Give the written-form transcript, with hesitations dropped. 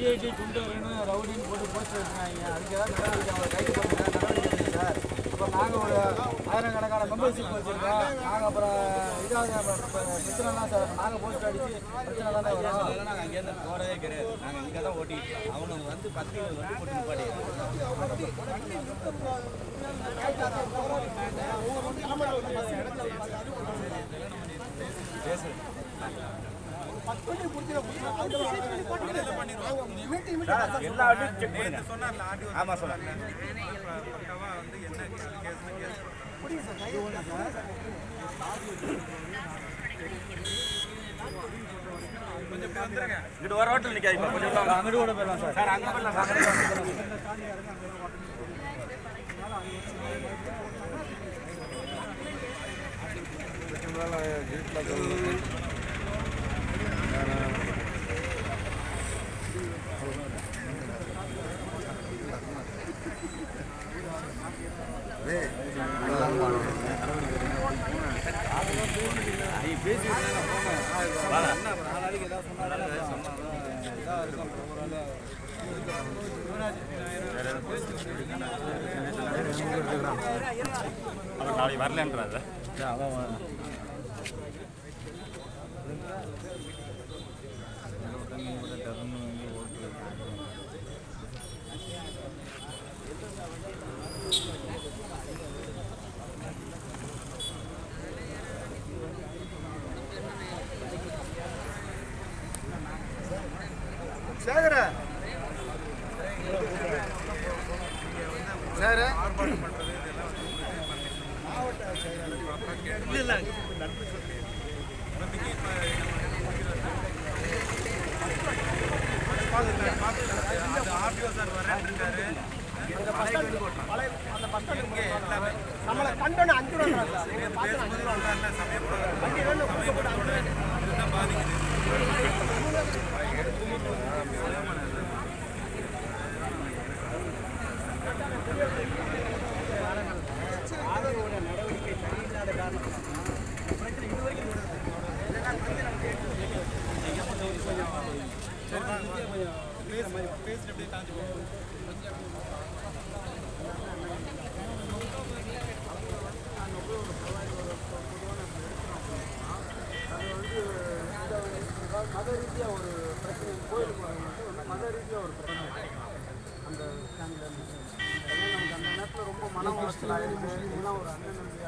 CID குண்டு வேணும் ரவுடின்னு போட்டு போஸ்டர் வச்சுருக்காங்க. அதுக்கு ஏதாவது நடவடிக்கை அவங்க கைது பண்ணுங்க, நடவடிக்கை சார். இப்போ நாங்கள் ஒரு ஆயிரக்கணக்கான மெம்பர்ஷிப் வச்சுருக்கோம். நாங்கள் அப்புறம் இதாவது பிரச்சனைலாம் சார் நாங்கள் போஸ்டர் அடித்து பிரச்சனை தானே வரும். அதெல்லாம் நாங்கள் அங்கேருந்து போகிறதே கிடையாது. நாங்கள் இங்கே தான் ஓட்டிட்டு அவங்க வந்து பத்திரிகை வந்து போட்டு நிப்பாடி ஆமா சொன்னார். இங்கிட்டு ஒரு ரோட்டில் நிற்காது. அங்கிட்டு கூட போயிடலாம் சார். சார் அங்கே போயிடலாம் சார். அவர் நாளைக்கு வரலன்றாரு. சேகர சார் ஆர்ப்பாட்டம் பண்ணுறது இதெல்லாம் மாவட்ட செயலாளர் இல்லை நன்றி சொல்லி நம்பிக்கை ஆர்டிஓ சார் வரேன்ருக்காரு. நம்மளை கண்டோன்னு 5 ரூபா சமயப்பட பாதிக்குது. நடவடிக்கை சரியில்லாத காரணம் பிரச்சனை இதுவரைக்கும் பேசிட்டு அப்படியே தாண்டி மத ரீதியாக ஒரு பிரச்சனை கோயிலுக்கு வந்து மத ரீதியாக ஒரு பிரச்சனை அந்த நமக்கு அந்த நேரத்தில் ரொம்ப மன உளைச்சல் ஆகிடுச்சு. இதெல்லாம் ஒரு அண்ணன் நம்பி